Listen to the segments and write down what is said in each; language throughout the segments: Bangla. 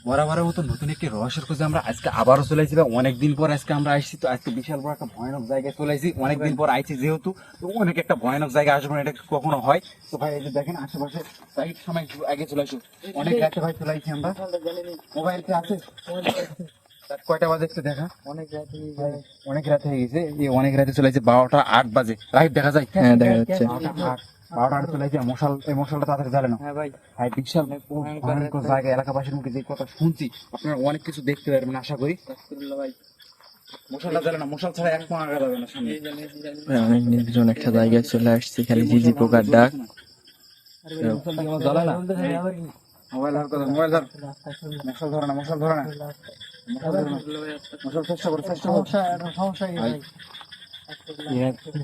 বরাবরের মতো নতুন একটি রহস্যের খোঁজে আমরা আজকে আবারও চলে আসছি। অনেকদিন পর আজকে আমরা আসছি, তো আজকে বিশাল বড় একটা ভয়ানক জায়গায় চলে আসছি। অনেকদিন পর আইছি যেহেতু, তো অনেক একটা ভয়ানক জায়গায় আসবো না, এটা কখনো হয়। তো ভাই এই যে দেখেন আশেপাশে সাইড সময় আগে চলে আসি, অনেক রাতে ভাই চলে আসছি আমরা। মোবাইলতে আছে কয়টা বাজে একটু দেখা, অনেক রাত হয়ে গেছে। এই অনেক রাতে চলে আসছে, 12:08 লাইভ দেখা যায়। হ্যাঁ, দেখা যাচ্ছে। 12:08 চলে আসছে। এই মশালটা তাড়াতাড়ি জ্বালে না। হ্যাঁ ভাই, ভাই বিশাল ভয়ঙ্কর জায়গা, এলাকাবাসীর মুখে যে কথা শুনছি আপনারা অনেক কিছু দেখতে পারবেন আশা করি। আস্তাগফিরুল্লাহ ভাই। মশালটা জ্বালে না, মশাল ছাড়া এক পা আগা যাবে না সামনে। অনেক নির্জন একটা জায়গায় চলে আসছি, খালি ঝিঝি পোকার ডাক। জ্বালে না। মোবাইল ধর কথা, মোবাইল ধর। মশাল ধরে না, মশাল ধরে না, মশাল চেষ্টা করো, চেষ্টা করো।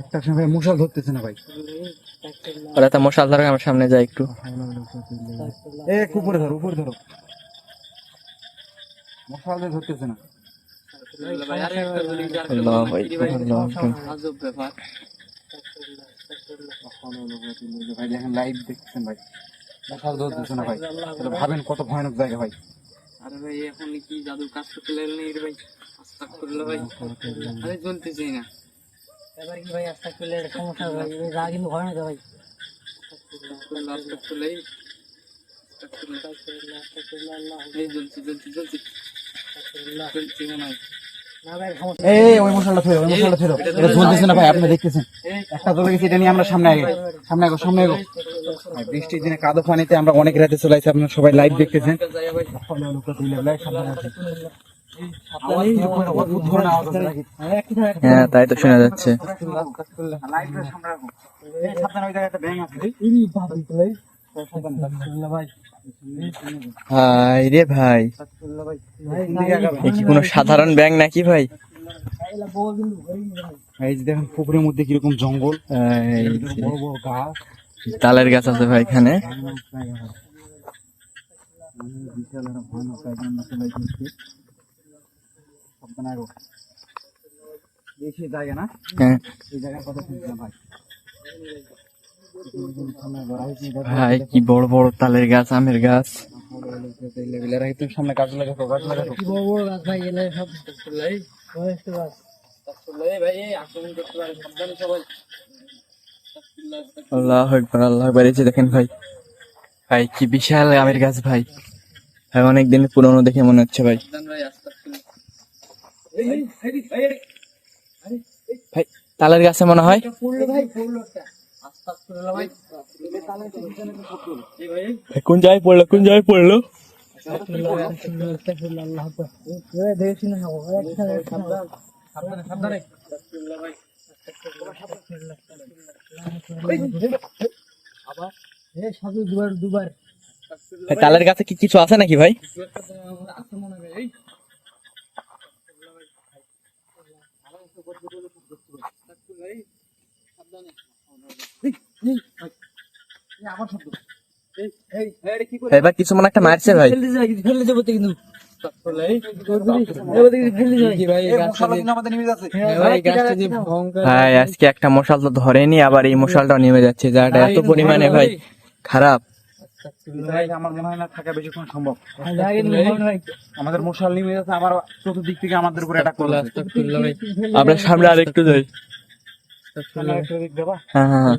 একটা সময় মশাল ধরতেছে না ভাই। ওরা তো মশাল ধরে আমার সামনে যায় একটু। একটু উপরে ধরো, উপরে ধরো। মশাল দিয়ে ধরতেছে না। আল্লাহ ভাই, আল্লাহ আকবার। আজব ব্যাপার। ভাই দেখেন লাইভ দেখতেছেন ভাই, মশাল ধরতেছে না ভাই। তাহলে ভাবেন কত ভয়ানক জায়গা ভাই। আরে ভাই, এখন কি জাদু কাজ করতে লাগলেন রে ভাই? আস্তাগফিরুল্লাহ ভাই। আরে জ্বলতেছেই না। এবার কি ভাই আস্তে করলে সমস্যা ভাই, এই যা কিন্তু ভয় না ভাই। আস্তাগফিরুল্লাহ, আস্তাগফিরুল্লাহ, আস্তাগফিরুল্লাহ। এই জ্বলছে জ্বলছে জ্বলছে জ্বলছে মনে হয়। না ভাই সমস্যা এই ওই মশালটা ফেরো, ওই মশালটা ফেরো। এটা ঝুলতেছে না ভাই, আপনি দেখতেছেন একটা জ্বলে গেছে। এটা নিয়ে আমরা সামনে আগে, সামনে আগো, সামনে আগো। ভাই, বৃষ্টির দিনে কাদো পানিতে আমরা অনেক রাতে চলে আসছি, আপনারা সবাই লাইভ দেখতেছেন। হ্যাঁ, তাই তো শোনা যাচ্ছে। ভাই রে ভাই, এ কি কোনো সাধারণ ব্যাঙ নাকি ভাই? এই যে দেখেন পুকুরের মধ্যে কিরকম জঙ্গল, এই যে বড় বড় গাছ। তালের গাছ আছে ভাই এখানে। বিশাল একটা ভয়ানক জায়গা আমরা চলে এসেছি। সাবধানে আগো। এই জায়গা না, হ্যাঁ এই জায়গার কথা শুনছিলাম ভাই। ভাই, কি বড় বড় তালের গাছ, আমের গাছ। সামনে গাছ লাগাতো, গাছ লাগাতো। কি বড় বড় গাছ ভাই, এলে সব আস্তাগফিরুল্লাহ, বয়স্ক গাছ। আস্তাগফিরুল্লাহ ভাই, এই আক্রমণ করতে পারে, সাবধানে সবাই। আস্তাগফিরুল্লাহ, আস্তাগফিরুল্লাহ। আল্লাহ আকবার, আল্লাহ আকবার। এই যে দেখেন ভাই, ভাই কি বিশাল আমের গাছ ভাই। ভাই অনেকদিন পুরনো দেখে মনে হচ্ছে ভাই। সাবধান ভাই, আস্তাগফিরুল্লাহ। ভাই তালের গাছে মনে হয়। পড়লো ভাই, পড়লো একটা। আস্তাগফিরুল্লাহ ভাই। এই ভাই, ভাই, কোন জায়গায় পড়লো, কোন জায়গায় পড়লো? আস্তাগফিরুল্লাহ, আল্লাহ আকবার। এই দেখি না খাবো, সাবধান, সাবধানে সাবধানে। আস্তাগফিরুল্লাহ ভাই। আবার এই সাধু দুবার দুবার। ভাই তালের গাছে কি কিছু আছে নাকি ভাই? কিছু একটা তো আক্রমণ হবে। এই সাবধানে। আমার শব্দ। ভাই এবার কিছু মনে একটা মারছে ভাই। ফেলে যাবো তো কিন্তু। আস্তাগফিরুল্লাহ, এই ফেলে যাবো। কি ভাই, এই গাছটা মশাল যে কিন্তু আমাদের নেমে যাচ্ছে। ভাই, গাছটা যে ভয়ঙ্কর। ভাই আজকে একটা মশাল তো ধরেনি, আবার এই মশালটাও নেমে যাচ্ছে, জায়গাটা এত পরিমাণে ভাই খারাপ। ভাই, আমার মনে হয় না থাকা বেশিক্ষণ সম্ভব। ভাই আমাদের মশাল নেমে যাচ্ছে, আবার চতুর্দিক থেকে আমাদের উপরে অ্যাটাক করবে। আস্তাগফিরুল্লাহ ভাই। আমরা সামনে আরেকটু যাই। হ্যাঁ হ্যাঁ হ্যাঁ।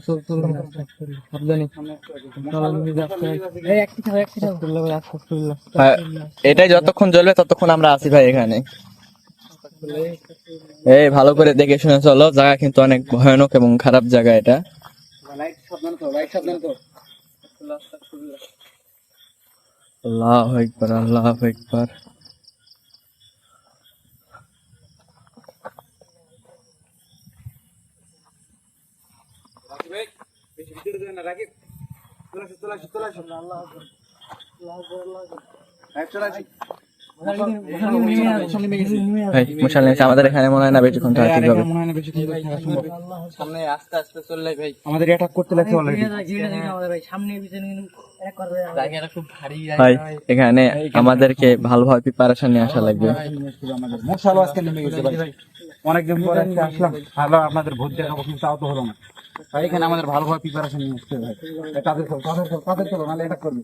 সাবধানে। এই একটি খাও, একটি খাও। ভাই, এটাই যতক্ষণ জ্বলবে ততক্ষণ আমরা আছি ভাই এখানে। এই ভালো করে দেখে শুনে চলো, জায়গা কিন্তু অনেক ভয়ানক এবং খারাপ জায়গা এটা। লাইট সাবধানে তো, লাইট সাবধানে তো। আল্লাহু আকবার, আল্লাহু আকবার। বেশি ভিতরে যাবে না, রাকিব। চলে আসো, চলে আসো, চলে আসো। হ্যাঁ, চলে আসি। মশাল নেমে গেছে। ভাই মশাল নেমেছে, আমাদের এখানে মনে হয় না বেশিক্ষণ থাকা ঠিক হবে। মনে হয় না বেশিক্ষণ থাকা সম্ভব। সামনে আস্তে আস্তে চললে ভাই, আমাদের অ্যাটাক করতে লাগছে অলরেডি। ভাই সামনে পিছনে কিন্তু এক করবে। জায়গাটা খুব ভারী ভাই জায়গা ভাই। এখানে আমাদেরকে ভালোভাবে প্রিপারেশন নিয়ে আসা লাগবে। মশালও আজকে নেমে গেছে ভাই। অনেকদিন পরে আজকে আসলাম, ভালো আপনাদের ভোট দেখাবো, কিন্তু তাও তো হলো না ভাই। এখানে আমাদের ভালোভাবে প্রিপারেশন নিয়ে আসতে হবে ভাই। তাদের চলো, নাহলে অ্যাটাক করবে।